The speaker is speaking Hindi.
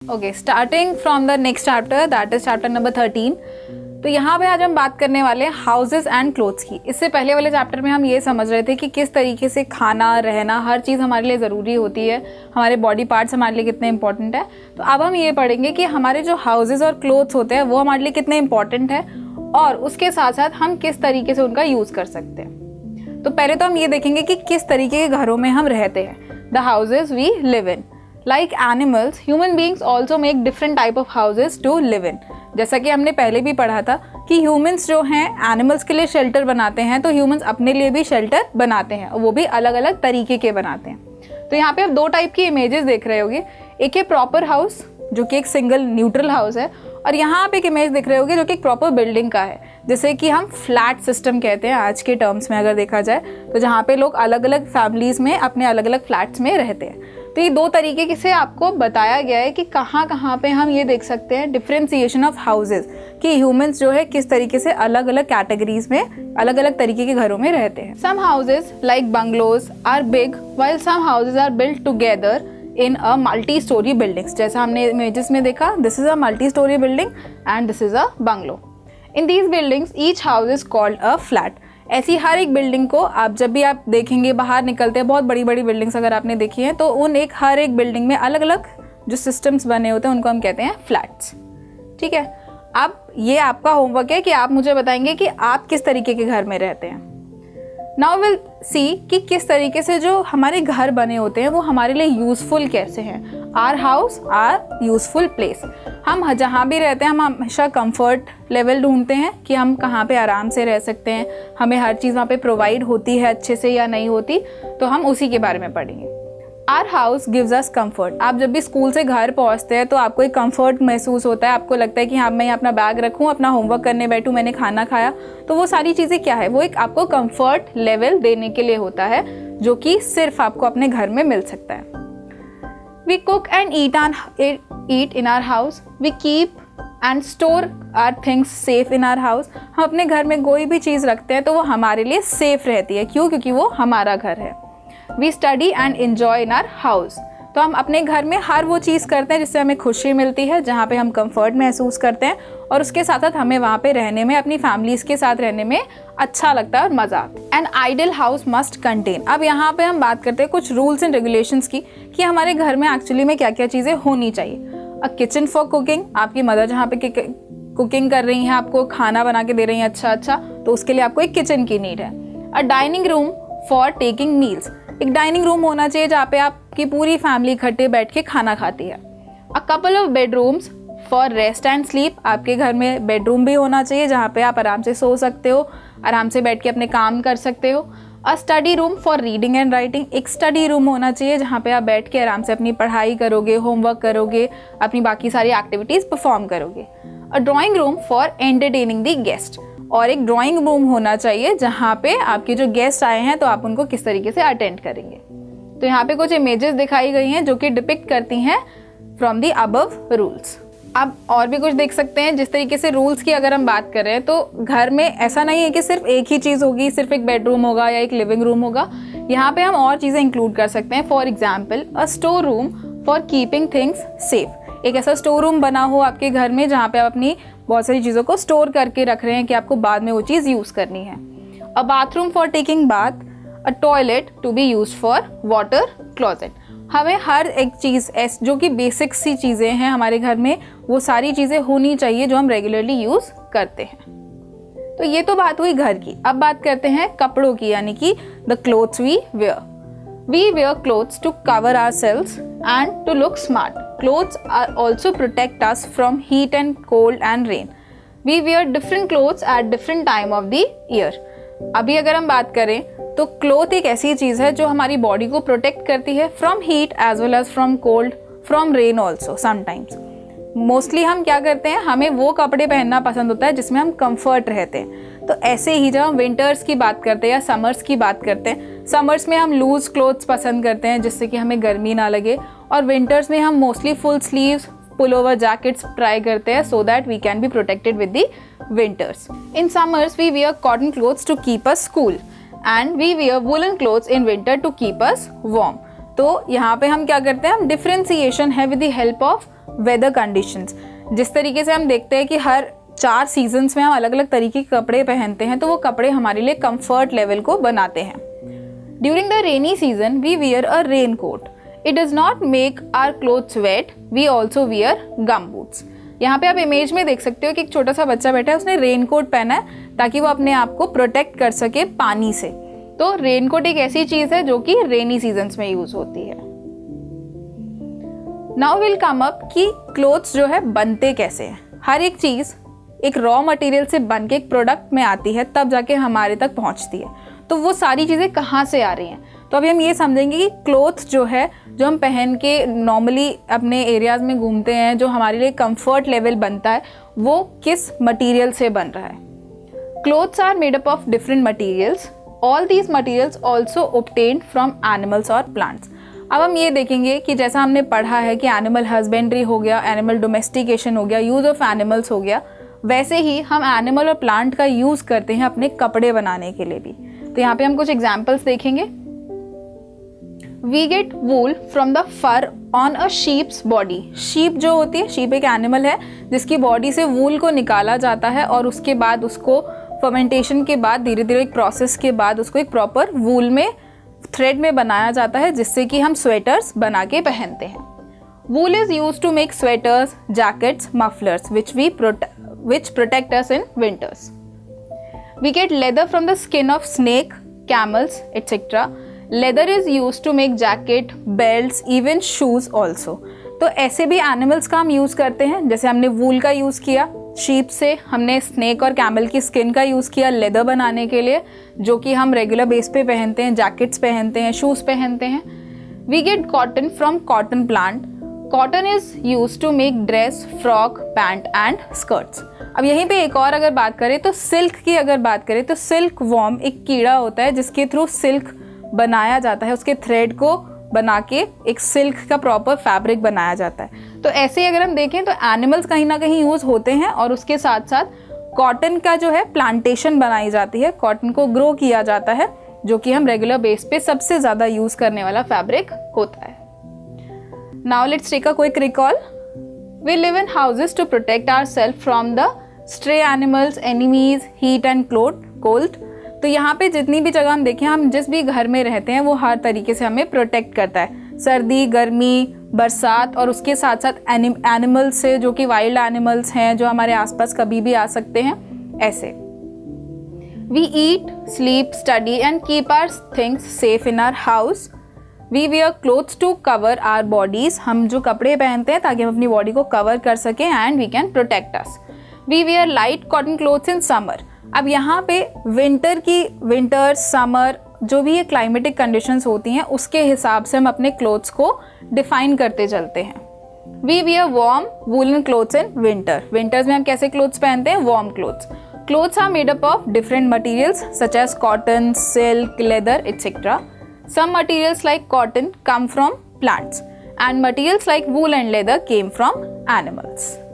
Okay, starting from the next chapter, that is chapter number 13। तो यहाँ पे आज हम बात करने वाले हैं हाउसेज एंड क्लोथ्स की। इससे पहले वाले चैप्टर में हम ये समझ रहे थे कि किस तरीके से खाना, रहना, हर चीज़ हमारे लिए ज़रूरी होती है, हमारे बॉडी पार्ट्स हमारे लिए कितने इंपॉर्टेंट है। तो अब हम ये पढ़ेंगे कि हमारे जो हाउसेज और क्लोथ्स होते हैं वो हमारे लिए कितने इंपॉर्टेंट है और उसके साथ साथ हम किस तरीके से उनका यूज़ कर सकते हैं। तो पहले तो हम ये देखेंगे कि किस तरीके के घरों में हम रहते हैं। The houses we live in. Like animals, human beings also make different type of houses to live in. जैसा कि हमने पहले भी पढ़ा था कि ह्यूमंस जो हैं एनिमल्स के लिए शेल्टर बनाते हैं, तो ह्यूमंस अपने लिए भी शेल्टर बनाते हैं, वो भी अलग अलग तरीके के बनाते हैं। तो यहाँ पे आप दो टाइप की इमेजेस देख रहे होगे। एक है प्रॉपर हाउस जो कि एक सिंगल न्यूट्रल हाउस है, और यहाँ आप एक इमेज देख रहे होगे जो कि एक प्रॉपर बिल्डिंग का है, जिसे कि हम फ्लैट सिस्टम कहते हैं आज के टर्म्स में अगर देखा जाए, तो जहाँ पे लोग अलग अलग फैमिलीज में अपने अलग अलग फ्लैट्स में रहते हैं। तो ये दो तरीके से आपको बताया गया है कि कहाँ कहाँ पे हम ये देख सकते हैं डिफरेंशिएशन ऑफ हाउसेज, कि ह्यूमंस जो है किस तरीके से अलग अलग कैटेगरीज में अलग अलग तरीके के घरों में रहते हैं। Some houses like bungalows are big while some houses are built together in a multi storey buildings. जैसा हमने इमेजेस में देखा, this is a multi storey building and this is a bungalow. In these buildings each house is called a flat. ऐसी हर एक बिल्डिंग को आप जब भी आप देखेंगे बाहर निकलते हैं, बहुत बड़ी बड़ी बिल्डिंग्स अगर आपने देखी हैं, तो उन हर एक बिल्डिंग में अलग अलग जो सिस्टम्स बने होते हैं उनको हम कहते हैं फ्लैट्स। ठीक है, अब ये आपका होमवर्क है कि आप मुझे बताएंगे कि आप किस तरीके के घर में रहते हैं। नाउ विल सी कि किस तरीके से जो हमारे घर बने होते हैं वो हमारे लिए यूजफुल कैसे हैं। Our house are useful place. हम जहाँ भी रहते हैं हम हमेशा कंफर्ट लेवल ढूंढते हैं कि हम कहाँ पे आराम से रह सकते हैं, हमें हर चीज़ वहाँ पे प्रोवाइड होती है अच्छे से या नहीं होती, तो हम उसी के बारे में पढ़ेंगे। Our house gives us comfort. आप जब भी स्कूल से घर पहुँचते हैं तो आपको एक कंफर्ट महसूस होता है, आपको लगता है कि हाँ मैं अपना बैग रखूँ, अपना होमवर्क करने बैठूँ, मैंने खाना खाया। तो वो सारी चीज़ें क्या है, वो एक आपको कंफर्ट लेवल देने के लिए होता है, जो कि सिर्फ आपको अपने घर में मिल सकता है। We cook and eat in our house. We keep and store our things safe in our house. हम अपने घर में कोई भी चीज़ रखते हैं तो वो हमारे लिए सेफ रहती है। क्यों? क्योंकि वो हमारा घर है। We study and enjoy in our house. तो हम अपने घर में हर वो चीज़ करते हैं जिससे हमें खुशी मिलती है, जहाँ पे हम कंफर्ट महसूस करते हैं, और उसके साथ साथ हमें वहाँ पे रहने में, अपनी फैमिलीज़ के साथ रहने में अच्छा लगता है और मज़ा आता है। An ideal house must contain. अब यहाँ पे हम बात करते हैं कुछ रूल्स एंड रेगुलेशंस की, कि हमारे घर में एक्चुअली में क्या क्या चीज़ें होनी चाहिए। अ किचन फॉर कुकिंग। आपकी मदर जहाँ पे कुकिंग कर रही हैं, आपको खाना बना के दे रही हैं अच्छा, तो उसके लिए आपको एक किचन की नीड है। अ dining room for taking meals. एक डाइनिंग रूम होना चाहिए जहाँ पे आपकी पूरी फैमिली इकट्ठे बैठ के खाना खाती है। A couple of bedrooms for rest and sleep. आपके घर में बेडरूम भी होना चाहिए जहाँ पे आप आराम से सो सकते हो, आराम से बैठ के अपने काम कर सकते हो। अ study room for reading and writing. एक स्टडी रूम होना चाहिए जहाँ पे आप बैठ के आराम से अपनी पढ़ाई करोगे, होमवर्क करोगे, अपनी बाकी सारी एक्टिविटीज़ परफॉर्म करोगे। A drawing room for entertaining the guest. और एक ड्राइंग रूम होना चाहिए जहाँ पे आपके जो गेस्ट आए हैं तो आप उनको किस तरीके से अटेंड करेंगे। तो यहाँ पे कुछ इमेजेस दिखाई गई हैं जो कि डिपिक्ट करती हैं फ्रॉम दी अबव रूल्स। अब और भी कुछ देख सकते हैं। जिस तरीके से रूल्स की अगर हम बात कर रहे हैं, तो घर में ऐसा नहीं है कि सिर्फ एक ही चीज़ होगी, सिर्फ एक बेडरूम होगा या एक लिविंग रूम होगा। यहाँ पे हम और चीज़ें इंक्लूड कर सकते हैं। For example a store room for keeping things safe. एक ऐसा स्टोर रूम बना हो आपके घर में जहाँ पे आप अपनी बहुत सारी चीज़ों को स्टोर करके रख रहे हैं कि आपको बाद में वो चीज़ यूज़ करनी है। A bathroom for taking bath. A toilet to be use for water closet. हमें हर एक चीज़ जो कि बेसिक सी चीज़ें हैं हमारे घर में, वो सारी चीज़ें होनी चाहिए जो हम रेगुलरली यूज़ करते हैं। तो ये तो बात हुई घर की। अब बात करते हैं कपड़ों की, यानी कि the clothes we wear. We wear clothes to cover ourselves and to look smart. Clothes are also protect us from heat and cold and rain. We wear different clothes at different time of the year. अभी अगर हम बात करें तो क्लोथ एक ऐसी चीज़ है जो हमारी बॉडी को प्रोटेक्ट करती है from heat as well as from cold, from rain also sometimes. Mostly हम क्या करते हैं, हमें वो कपड़े पहनना पसंद होता है जिसमें हम कंफर्ट रहते हैं। तो ऐसे ही जब हम विंटर्स की बात करते हैं या समर्स की बात करते हैं, समर्स में हम लूज क्लोथ्स पसंद करते हैं जिससे कि हमें गर्मी ना लगे, और विंटर्स में हम mostly full sleeves, pullover jackets try करते हैं so that we can be protected with the winters. In summers we wear cotton clothes to keep us cool and we wear woollen clothes in winter to keep us warm. तो यहाँ पे हम क्या करते हैं, हम डिफ्रेंसिएशन है with the help of weather conditions. जिस तरीके से हम देखते हैं कि हर 4 सीजन्स में हम अलग अलग तरीके के कपड़े पहनते हैं, तो वो कपड़े हमारे लिए कंफर्ट लेवल को बनाते हैं। During the rainy season we wear a raincoat. It does not make our clothes wet, we also wear gum boots. यहाँ पे आप इमेज में देख सकते हो कि एक छोटा सा बच्चा बैठा है, उसने रेन कोट पहना है ताकि वो अपने आप को प्रोटेक्ट कर सके पानी से। तो रेन कोट एक ऐसी चीज है जो कि रेनी सीजन्स में यूज होती है। नाउ विल कम अप कि क्लोथ्स जो है बनते कैसे हैं। हर एक चीज एक रॉ मटेरियल से बन के एक प्रोडक्ट में आती है, तब जाके हमारे तक पहुंचती है। तो वो सारी चीजें कहाँ से आ रही हैं, तो अभी हम ये समझेंगे कि क्लोथ जो है, जो हम पहन के नॉर्मली अपने एरियाज में घूमते हैं, जो हमारे लिए कंफर्ट लेवल बनता है, वो किस मटेरियल से बन रहा है। Clothes are made up of different materials, all these materials also obtained from animals और प्लांट्स। अब हम ये देखेंगे कि जैसा हमने पढ़ा है कि एनिमल हस्बेंड्री हो गया, एनिमल डोमेस्टिकेशन हो गया, यूज ऑफ एनिमल्स हो गया, वैसे ही हम एनिमल और प्लांट का यूज करते हैं अपने कपड़े बनाने के लिए भी। तो यहाँ पे हम कुछ एग्जाम्पल्स देखेंगे। We get wool from the fur on a sheep's body. Sheep जो होती है, शीप एक एनिमल है जिसकी बॉडी से वूल को निकाला जाता है और उसके बाद उसको फर्मेंटेशन के बाद धीरे धीरे एक प्रोसेस के बाद उसको एक प्रॉपर वूल में थ्रेड में बनाया जाता है, जिससे कि हम स्वेटर्स बना के पहनते हैं। Wool is use to make sweaters, jackets, mufflers which protect us in winters. We get leather from the skin of snake, camels, etc. Leather is used to make jacket, belts, even shoes also. तो ऐसे भी एनिमल्स का हम यूज़ करते हैं, जैसे हमने वूल का यूज़ किया शीप से, हमने स्नेक और कैमल की स्किन का यूज़ किया लेदर बनाने के लिए, जो कि हम रेगुलर बेस पे पहनते हैं, जैकेट्स पहनते हैं, शूज़ पहनते हैं। We get cotton from cotton plant. Cotton is use to make dress, frock, pant and skirts. अब यहीं पे एक और अगर बात करें तो सिल्क की अगर बात करें तो सिल्क वॉर्म एक कीड़ा होता है जिसके थ्रू सिल्क बनाया जाता है, उसके थ्रेड को बना के एक सिल्क का प्रॉपर फैब्रिक बनाया जाता है। तो ऐसे ही अगर हम देखें तो एनिमल्स कहीं ना कहीं यूज होते हैं, और उसके साथ साथ कॉटन का जो है प्लांटेशन बनाई जाती है, कॉटन को ग्रो किया जाता है, जो कि हम रेगुलर बेस पे सबसे ज़्यादा यूज करने वाला फैब्रिक होता है। Now let's take a quick recall. We live in houses to protect ourselves from the stray animals, enemies, heat and cold. तो यहाँ पे जितनी भी जगह हम देखें, हम जिस भी घर में रहते हैं वो हर तरीके से हमें प्रोटेक्ट करता है, सर्दी, गर्मी, बरसात, और उसके साथ साथ एनिमल्स से, जो कि वाइल्ड एनिमल्स हैं जो हमारे आसपास कभी भी आ सकते हैं। ऐसे We eat, sleep, study and keep our things safe in our house. We wear clothes to cover our bodies. हम जो कपड़े पहनते हैं ताकि हम अपनी बॉडी को कवर कर सकें, and we can protect us. We wear light cotton clothes in summer. अब यहाँ पे विंटर, समर, जो भी ये क्लाइमेटिक कंडीशंस होती हैं उसके हिसाब से हम अपने क्लोथ्स को डिफाइन करते चलते हैं। We wear warm woolen clothes in winter. Winters में हम कैसे क्लोथ्स पहनते हैं? Warm clothes. Clothes are made up of different materials such as cotton, silk, leather, etc. Some materials like cotton come from plants, and materials like wool and leather came from animals.